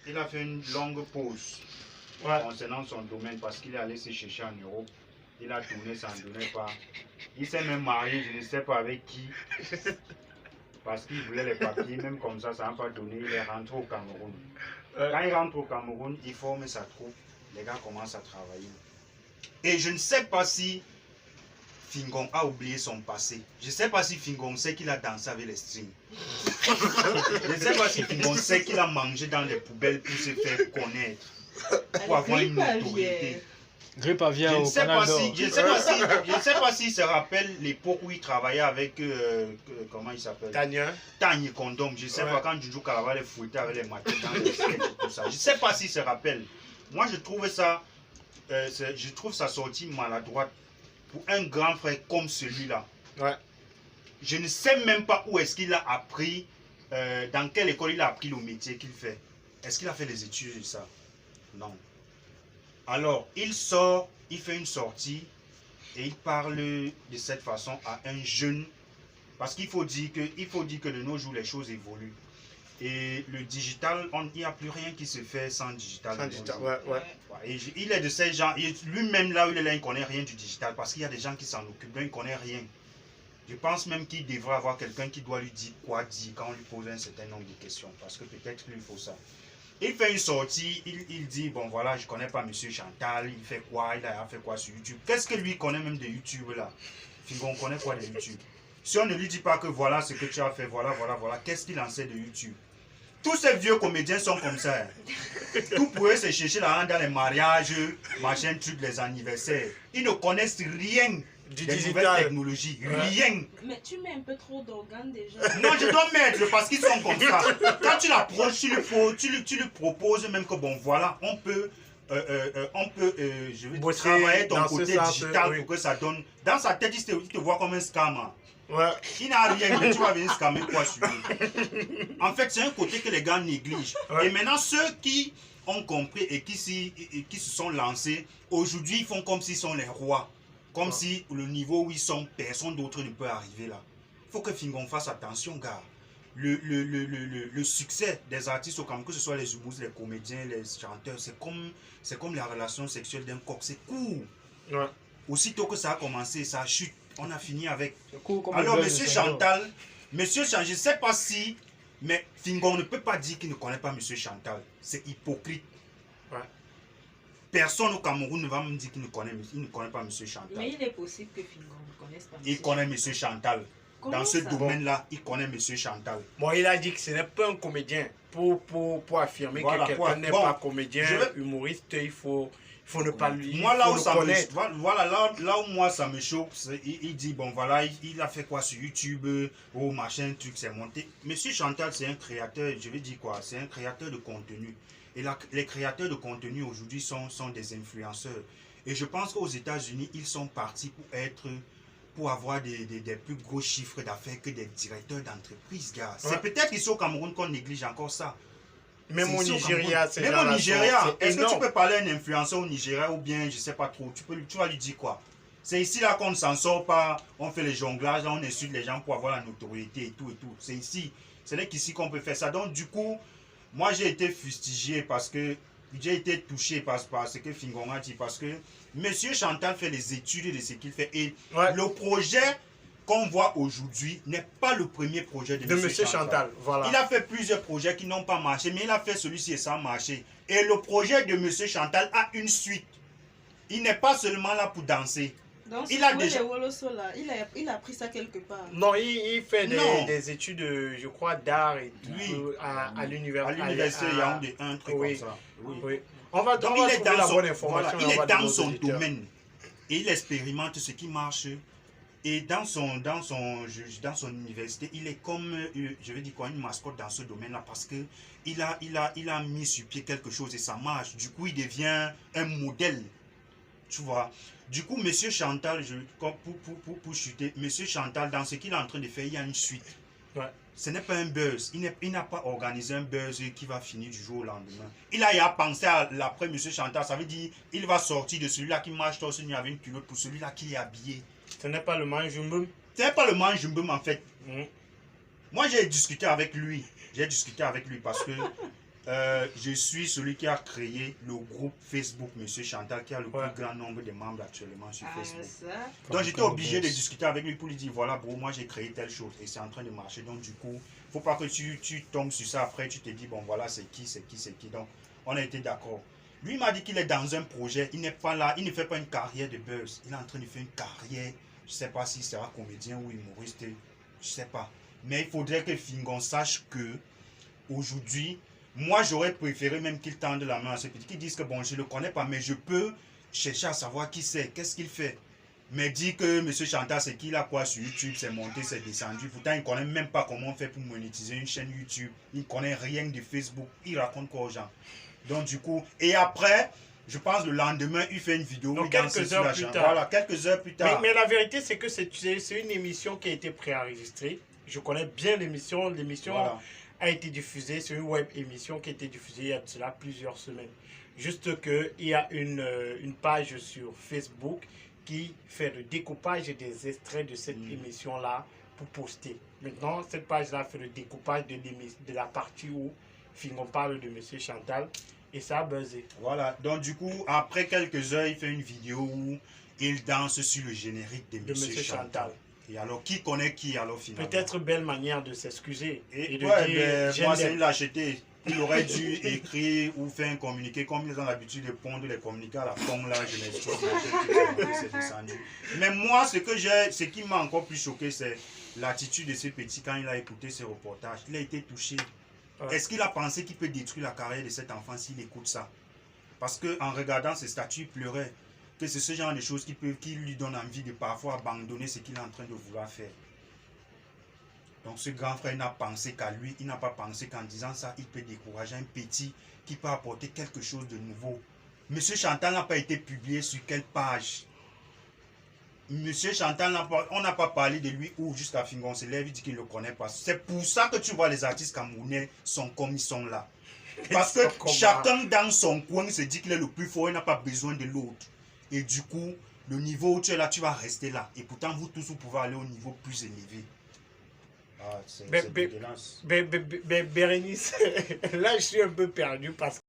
il a fait une longue pause concernant son domaine parce qu'il est allé se chercher en Europe. Il a tourné, ça ne donnait pas. Il s'est même marié, je ne sais pas avec qui. Parce qu'il voulait les papiers, même comme ça n'a pas donné. Il est rentré au Cameroun. Quand il rentre au Cameroun, il forme sa troupe. Les gars commencent à travailler. Et je ne sais pas si Fingon a oublié son passé. Je ne sais pas si Fingon sait qu'il a dansé avec les strings. Je ne sais pas si Fingon sait qu'il a mangé dans les poubelles pour se faire connaître. Pour avoir une notoriété. Grippe aviaire au Canal d'Or. Je ne sais pas s'il se rappelle l'époque où il travaillait avec, comment il s'appelle, Tanya Kondom. Je ne sais pas quand Juju Kalava les fouettait avec les matins dans les sketchs et tout ça. Je ne sais pas s'il se rappelle. Moi, je trouve sa sortie maladroite pour un grand frère comme celui-là. Je ne sais même pas où est-ce qu'il a appris, dans quelle école il a appris le métier qu'il fait. Est-ce qu'il a fait des études de ça? Non. Alors, il sort, il fait une sortie et il parle de cette façon à un jeune. Parce qu'il faut dire que de nos jours, les choses évoluent. Et le digital, il n'y a plus rien qui se fait sans digital. Et il est de ces gens, lui-même là où il est là, il ne connaît rien du digital parce qu'il y a des gens qui s'en occupent, donc il ne connaît rien. Je pense même qu'il devrait avoir quelqu'un qui doit lui dire quoi dire quand on lui pose un certain nombre de questions. Parce que peut-être qu'il faut ça. Il fait une sortie, il dit, bon voilà, je ne connais pas Monsieur Chantal, il fait quoi, il a fait quoi sur YouTube. Qu'est-ce que lui connaît même de YouTube là? Fingon connaît quoi de YouTube? Si on ne lui dit pas que voilà ce que tu as fait, voilà, qu'est-ce qu'il en sait de YouTube? Tous ces vieux comédiens sont comme ça. Hein. Tout pour eux, c'est chercher l'argent dans les mariages, machin, trucs, les anniversaires. Ils ne connaissent rien des nouvelles technologies. Rien. Mais tu mets un peu trop d'organes déjà. Non, je dois mettre parce qu'ils sont comme ça. Quand tu l'approches, tu lui proposes même que bon, voilà, on peut je vais travailler ton côté digital pour que ça donne. Dans sa tête, il te voit comme un scammer. Il n'a rien, mais tu vas venir scammer quoi sur lui. En fait, c'est un côté que les gars négligent. Et maintenant, ceux qui ont compris et qui se sont lancés, aujourd'hui, ils font comme s'ils sont les rois. Comme si le niveau où ils sont, personne d'autre ne peut arriver là. Il faut que Fingon fasse attention, gars. Le succès des artistes au Cameroun, que ce soit les humoristes, les comédiens, les chanteurs, c'est comme la relation sexuelle d'un coq, c'est court. Aussitôt que ça a commencé, ça chute. On a fini avec. Alors, Monsieur Chantal, je ne sais pas si, mais Fingon ne peut pas dire qu'il ne connaît pas Monsieur Chantal. C'est hypocrite. Personne au Cameroun ne va me dire qu'il ne connaît pas Monsieur Chantal. Mais il est possible que Fingon ne connaisse pas Il connaît Monsieur Chantal. Dans ce domaine-là, il connaît Monsieur Chantal. Bon, il a dit que ce n'est pas un comédien. Pour affirmer que quelqu'un n'est pas comédien, humoriste, il faut ne pas lui. Moi, là où moi ça me choque, il dit bon voilà, il a fait quoi sur YouTube, machin, truc, c'est monté. Monsieur Chantal, c'est un créateur, je vais dire quoi, c'est un créateur de contenu. Et les créateurs de contenu aujourd'hui sont des influenceurs. Et je pense qu'aux États-Unis, ils sont partis pour avoir des plus gros chiffres d'affaires que des directeurs d'entreprise, gars. C'est peut-être ici au Cameroun qu'on néglige encore ça. Même au Nigeria, c'est même au Nigeria, est-ce que tu peux parler à un influenceur au Nigeria ou bien, je ne sais pas trop, tu vas lui dire quoi? C'est ici là qu'on ne s'en sort pas, on fait les jonglages, on insulte les gens pour avoir la notoriété et tout et tout. C'est ici, ce n'est qu'ici qu'on peut faire ça. Donc du coup, moi j'ai été fustigé parce que j'ai été touché par ce que Fingon a dit, parce que Monsieur Chantal fait les études de ce qu'il fait et le projet qu'on voit aujourd'hui n'est pas le premier projet de Monsieur Chantal. Voilà. Il a fait plusieurs projets qui n'ont pas marché, mais il a fait celui-ci et ça a marché. Et le projet de Monsieur Chantal a une suite. Il n'est pas seulement là pour danser. Donc, il a déjà... il a pris ça quelque part. Non, il fait des études, je crois, d'art et tout, à l'université. À l'université, il y a un truc comme ça. Oui. On va trouver la bonne information. Il est dans son domaine. Et il expérimente ce qui marche. Et dans son université, il est comme, je vais dire quoi, une mascotte dans ce domaine-là parce que il a mis sur pied quelque chose et ça marche. Du coup, il devient un modèle. Tu vois. Du coup, Monsieur Chantal, pour chuter, Monsieur Chantal, dans ce qu'il est en train de faire, il y a une suite. Ce n'est pas un buzz. Il n'a pas organisé un buzz qui va finir du jour au lendemain. Il a pensé à l'après Monsieur Chantal. Ça veut dire il va sortir de celui-là qui marche torse nu avec une culotte pour celui-là qui est habillé. Ce n'est pas le manjumbum. Ce n'est pas le manjumbum en fait. Moi j'ai discuté avec lui. J'ai discuté avec lui parce que Je suis celui qui a créé le groupe Facebook Monsieur Chantal, qui a le plus grand nombre de membres actuellement sur Facebook. Donc j'étais obligé de discuter avec lui pour lui dire, voilà bro, moi j'ai créé telle chose et c'est en train de marcher. Donc du coup, faut pas que tu tombes sur ça après, tu te dis, bon voilà, c'est qui. Donc on a été d'accord. Lui m'a dit qu'il est dans un projet, il n'est pas là, il ne fait pas une carrière de buzz. Il est en train de faire une carrière, je sais pas s'il sera comédien ou humoriste, je sais pas. Mais il faudrait que Fingon sache que aujourd'hui, moi, j'aurais préféré même qu'il tende la main à ce petit, qui disent que bon, je ne le connais pas, mais je peux chercher à savoir qui c'est, qu'est-ce qu'il fait. Mais dit que M. Chantal, c'est qu'il a quoi sur YouTube, c'est monté, c'est descendu. Pourtant, il ne connaît même pas comment on fait pour monétiser une chaîne YouTube. Il ne connaît rien de Facebook. Il raconte quoi aux gens. Donc, du coup, et après, je pense le lendemain, il fait une vidéo. Donc, quelques heures plus tard. Voilà, quelques heures plus tard. Mais la vérité, c'est que c'est une émission qui a été préenregistrée. Je connais bien l'émission. L'émission a été diffusée, c'est une web émission qui a été diffusée il y a de cela plusieurs semaines. Juste qu'il y a une page sur Facebook qui fait le découpage des extraits de cette émission-là pour poster. Maintenant, cette page-là fait le découpage de la partie où Fingon parle de M. Chantal et ça a buzzé. Voilà, donc du coup, après quelques heures, il fait une vidéo où il danse sur le générique de M. Chantal. Et alors, qui connaît qui alors finalement? Peut-être belle manière de s'excuser. Et de dire, moi, c'est une lâcheté. Il aurait dû écrire ou faire un communiqué comme ils ont l'habitude de pondre les communiqués à la con là, je m'excuse. Mais moi, ce qui m'a encore plus choqué, c'est l'attitude de ce petit quand il a écouté ce reportage. Il a été touché. Est-ce qu'il a pensé qu'il peut détruire la carrière de cet enfant s'il écoute ça? Parce qu'en regardant ses statuts, il pleurait. Que c'est ce genre de choses qui lui donnent envie de parfois abandonner ce qu'il est en train de vouloir faire. Donc ce grand frère n'a pensé qu'à lui, il n'a pas pensé qu'en disant ça, il peut décourager un petit qui peut apporter quelque chose de nouveau. Monsieur Chantal n'a pas été publié sur quelle page? Monsieur Chantal, on n'a pas parlé de lui ou jusqu'à Fingon se lève, il dit qu'il ne le connaît pas. C'est pour ça que tu vois les artistes camerounais sont comme ils sont là. Parce que chacun dans son coin se dit qu'il est le plus fort, il n'a pas besoin de l'autre. Et du coup, le niveau où tu es là, tu vas rester là. Et pourtant, vous tous, vous pouvez aller au niveau plus élevé. Ah, c'est dégueulasse. Bérénice, là, je suis un peu perdu parce